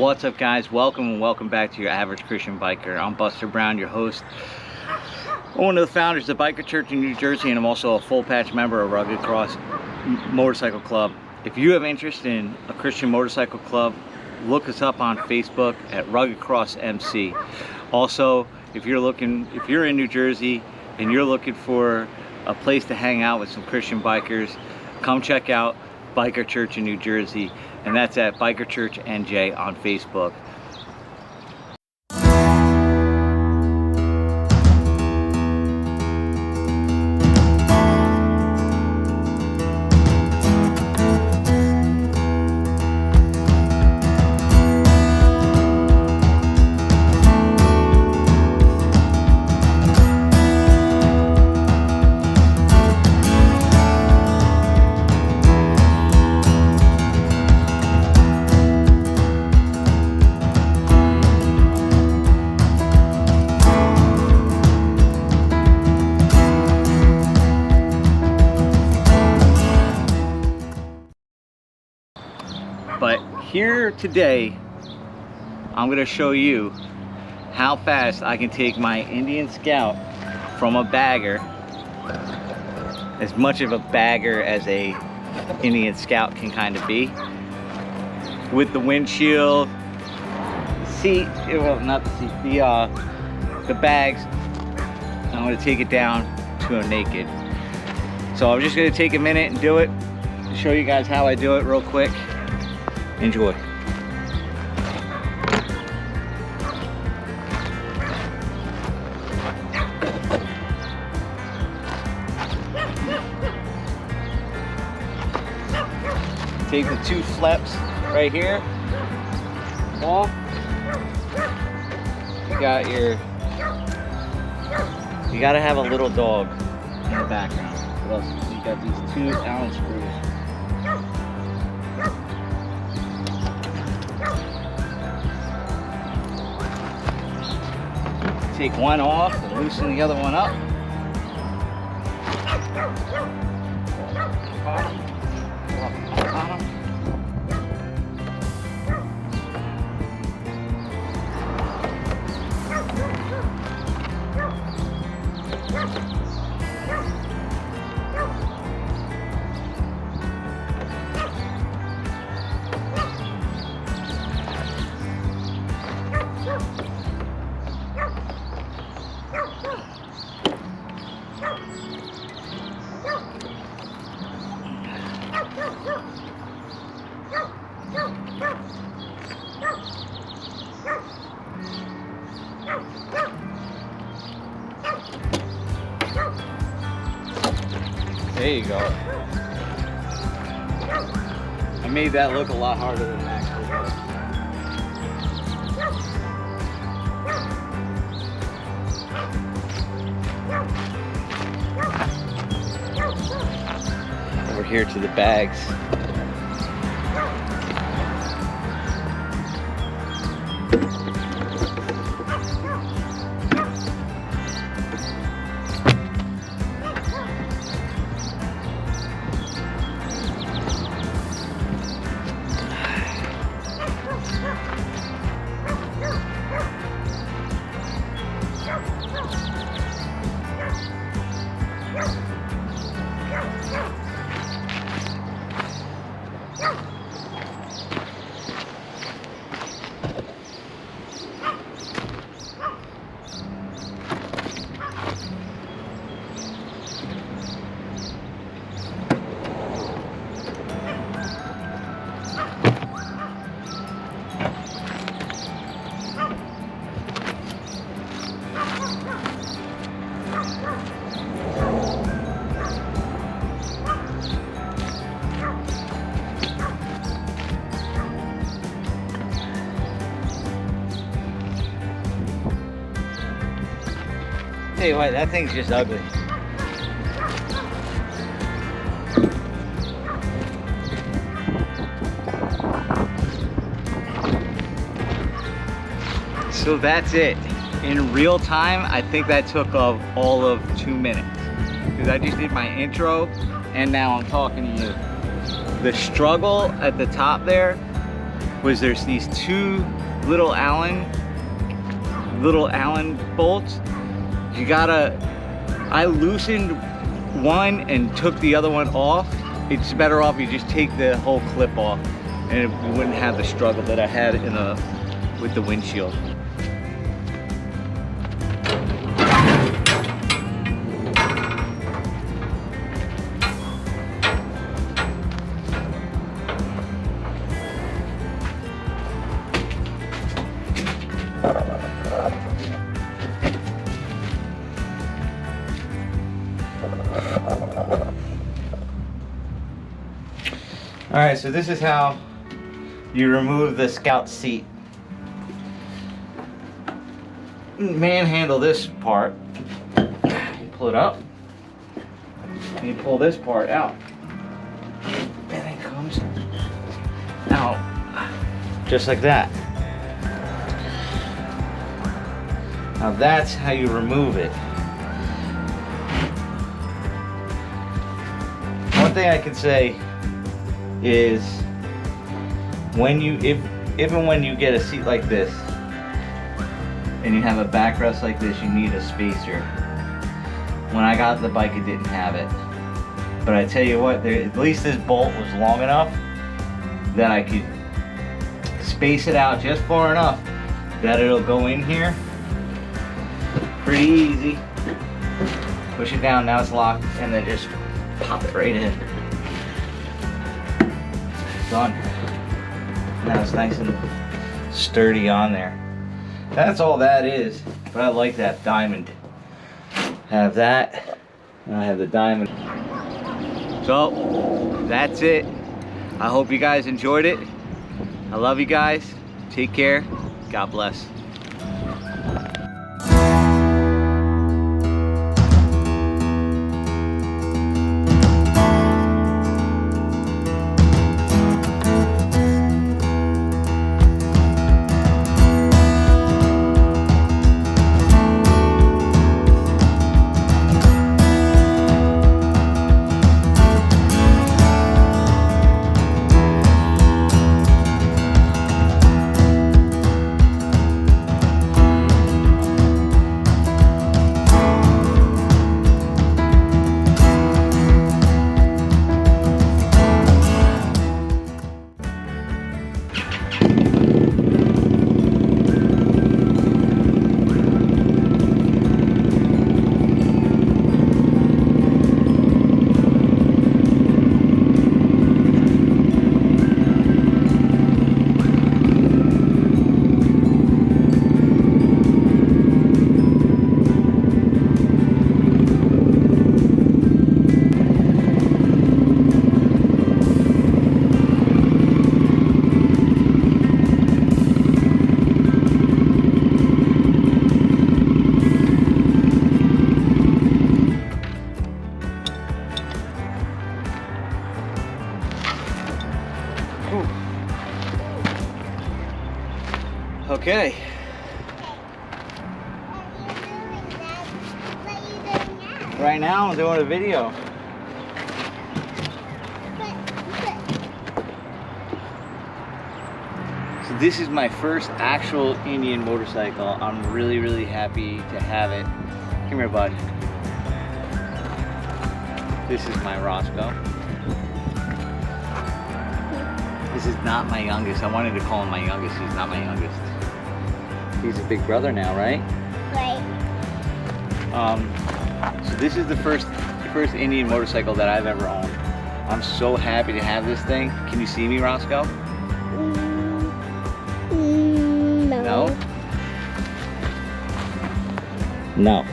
What's up, guys? Welcome and welcome back to your average Christian biker. I'm Buster Brown, your host, one of the founders of the Biker Church in New Jersey, and I'm also a full patch member of Rugged Cross Motorcycle Club. If you have interest in a Christian motorcycle club, look us up on Facebook at Rugged Cross MC. Also, if you're in New Jersey and you're looking for a place to hang out with some Christian bikers, come check out Biker Church in New Jersey, and that's at Biker Church NJ on Facebook. But here today, I'm going to show you how fast I can take my Indian Scout from a bagger, as much of a bagger as a Indian Scout can kind of be, with the windshield, seat, well, not the seat, the bags. I'm going to take it down to a naked. So I'm just going to take a minute and do it to show you guys how I do it real quick. Enjoy. Take the two flaps right here off. You gotta have a little dog in the background. What else? You got these two Allen screws. Take one off and loosen the other one up. There you go. I made that look a lot harder than it actually was. Over here to the bags. Tell you what, that thing's just ugly. So that's it. In real time, I think that took all of 2 minutes. Because I just did my intro and now I'm talking to you. The struggle at the top there was there's these two little Allen bolts. You gotta, I loosened one and took the other one off. It's better off you just take the whole clip off, and you wouldn't have the struggle that I had with the windshield. All right, so this is how you remove the Scout seat. Manhandle this part. You pull it up, and you pull this part out. And it comes out just like that. Now that's how you remove it. One thing I can say is when you, even when you get a seat like this and you have a backrest like this, you need a spacer. When I got the bike, it didn't have it. But I tell you what, at least this bolt was long enough that I could space it out just far enough that it'll go in here pretty easy. Push it down, now it's locked, and then just pop it right in. Done. Now it's nice and sturdy on there. That's all that is, but I like that diamond. Have that, and I have the diamond. So, that's it. I hope you guys enjoyed it. I love you guys. Take care. God bless. Okay. Right now I'm doing a video. So this is my first actual Indian motorcycle. I'm really, really happy to have it. Come here, bud. This is my Roscoe. This is not my youngest. I wanted to call him my youngest. He's not my youngest. He's a big brother now, right? Right. So this is the first Indian motorcycle that I've ever owned. I'm so happy to have this thing. Can you see me, Roscoe? No. No? No.